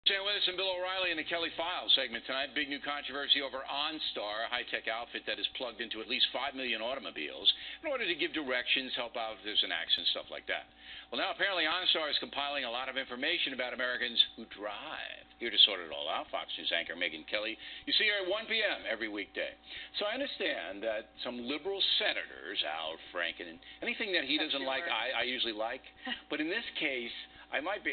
Staying with us in Bill O'Reilly in the Kelly Files segment tonight. Big new controversy over Onstar, a high-tech outfit that is plugged into at least 5 million automobiles in order to give directions, help out if there's an accident, stuff like that. Well, now apparently Onstar is compiling a lot of information about Americans who drive. Here to sort it all out, Fox News anchor Megyn Kelly. You see her at 1 p.m. every weekday. So I understand that some liberal senators, Al Franken, anything that he doesn't like, I usually like. But in this case, I might be...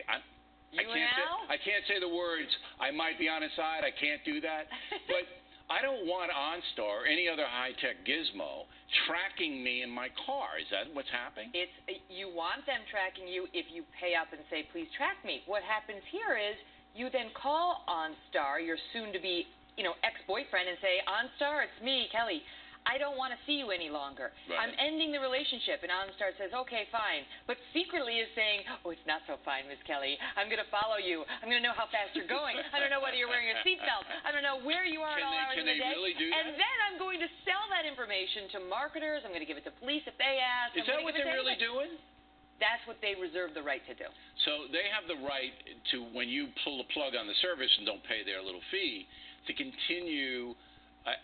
I can't say the words, I might be on his side, I can't do that. But I don't want Onstar or any other high-tech gizmo tracking me in my car. Is that what's happening? You want them tracking you if you pay up and say, please track me. What happens here is you then call Onstar, your soon-to-be, ex-boyfriend, and say, Onstar, it's me, Kelly. I don't want to see you any longer. Right. I'm ending the relationship. And Onstar says, okay, fine. But secretly is saying, oh, it's not so fine, Miss Kelly. I'm going to follow you. I'm going to know how fast you're going. I don't know whether you're wearing a seatbelt. I don't know where you are at all hours of the day. Can they really do that? And then I'm going to sell that information to marketers. I'm going to give it to police if they ask. Is that what they're really doing? That's what they reserve the right to do. So they have the right to, when you pull the plug on the service and don't pay their little fee, to continue...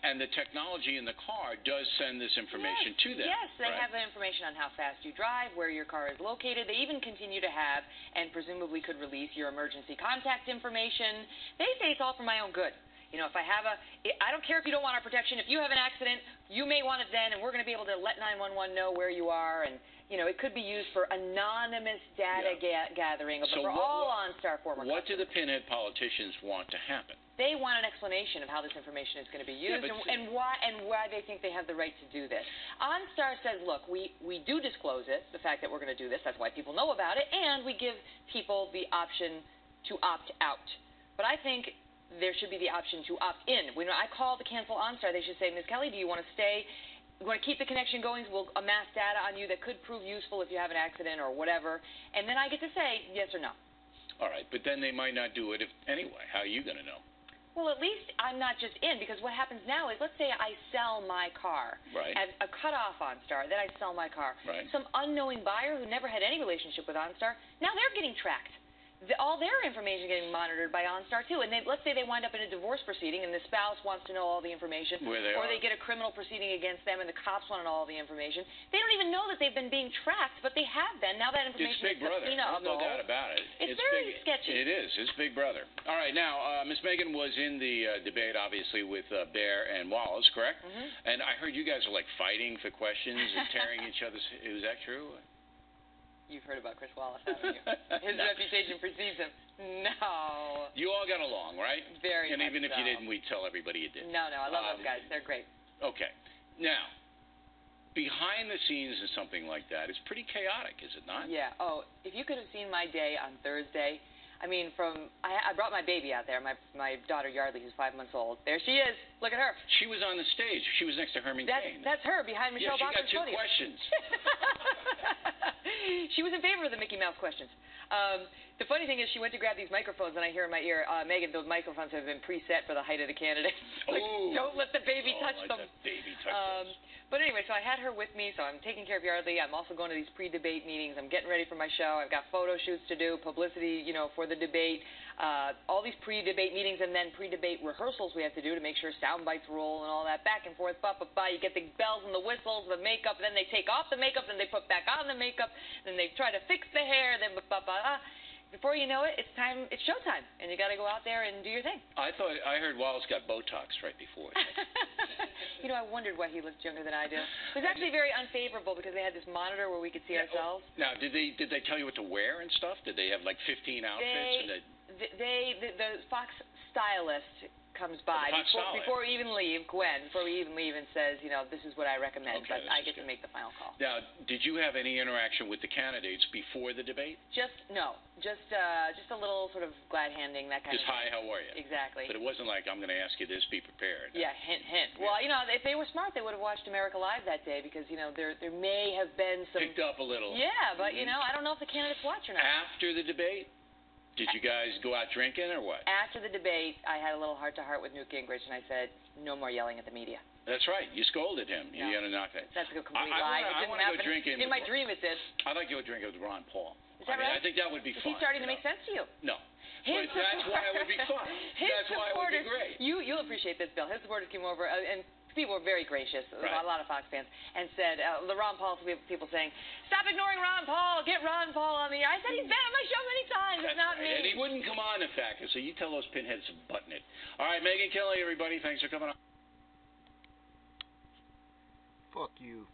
and the technology in the car does send this information to them. Yes, they have the information on how fast you drive, where your car is located. They even continue to have, and presumably could release, your emergency contact information. They say it's all for my own good. If I have I don't care if you don't want our protection. If you have an accident, you may want it then, and we're going to be able to let 911 know where you are. And, it could be used for anonymous data gathering for all Onstar former customers. What do the pinhead politicians want to happen? They want an explanation of how this information is going to be used and why they think they have the right to do this. Onstar says, look, we do disclose it, the fact that we're going to do this. That's why people know about it. And we give people the option to opt out. But I think there should be the option to opt in. When I call to cancel Onstar, they should say, Ms. Kelly, do you want to stay? You want to keep the connection going? We'll amass data on you that could prove useful if you have an accident or whatever. And then I get to say yes or no. All right, but then they might not do it anyway. How are you going to know? Well, at least I'm not just in, because what happens now is, let's say I sell my car as a cutoff Onstar, then I sell my car. Right. Some unknowing buyer who never had any relationship with Onstar, now they're getting tracked. All their information is getting monitored by Onstar, too. And let's say they wind up in a divorce proceeding and the spouse wants to know all the information. Or they get a criminal proceeding against them and the cops want to know all the information. They don't even know that they've been being tracked, but they have been. Now that information is subpoena. There's no doubt about it. It's very sketchy. It is. It's Big Brother. All right. Now, Ms. Megyn was in the debate, obviously, with Bear and Wallace, correct? Mm-hmm. And I heard you guys are, fighting for questions and tearing each other's... Is that true? You've heard about Chris Wallace, haven't you? His reputation precedes him. No. You all got along, right? Very much so. And even if you didn't, we'd tell everybody you did. No, I love those guys. They're great. Okay. Now, behind the scenes of something like that is pretty chaotic, is it not? Yeah. Oh, if you could have seen my day on Thursday... I brought my baby out there, my daughter Yardley, who's 5 months old. There she is. Look at her. She was on the stage. She was next to Herman Cain. That's her behind Michelle Bachman's podium. She got 2 questions. She was in favor of the Mickey Mouse questions. The funny thing is, she went to grab these microphones, and I hear in my ear, Megyn, those microphones have been preset for the height of the candidate. Don't let the baby touch them. The baby touch those. But anyway, so I had her with me, so I'm taking care of Yardley. I'm also going to these pre-debate meetings. I'm getting ready for my show. I've got photo shoots to do, publicity, for the debate, all these pre-debate meetings, and then pre-debate rehearsals we have to do to make sure sound bites roll and all that back and forth. You get the bells and the whistles, the makeup, then they take off the makeup, then they put back on the makeup, then they try to fix the hair, then Before you know it, it's showtime, and you got to go out there and do your thing. I heard Wallace got Botox right before. I wondered why he looked younger than I do. It was actually very unfavorable because they had this monitor where we could see ourselves. Now, did they tell you what to wear and stuff? Did they have 15 outfits? The Fox stylist comes by before we even leave, and says, this is what I recommend, but I get to make the final call. Now, did you have any interaction with the candidates before the debate? Just a little sort of glad handing, that kind of thing. Just hi, how are you? Exactly. But it wasn't like, I'm going to ask you this, be prepared. Yeah, hint, hint. Yeah. Well, if they were smart, they would have watched America Live that day because, there may have been some... Picked up a little. Yeah, but, I don't know if the candidates watch or not. After the debate? Did you guys go out drinking or what? After the debate, I had a little heart-to-heart with Newt Gingrich, and I said, no more yelling at the media. That's right. You scolded him. No. You had to knock it. That's a complete lie. I want to go drinking. In my dream, it did. I'd like to go drinking with Ron Paul. Is that right? I think that would be fun. Is he starting to make sense to you? No. His but that's why it would be fun. That's why it would be great. You'll appreciate this, Bill. His supporters came over, and people were very gracious, right. a lot of Fox fans, and said, the Ron Paul people saying, stop ignoring Ron Paul, get Ron Paul on the air. I said he's been on my show many times. That's it's not right. me. And he wouldn't come on, in fact. So you tell those pinheads to button it. All right, Megyn Kelly, everybody, thanks for coming on. Fuck you.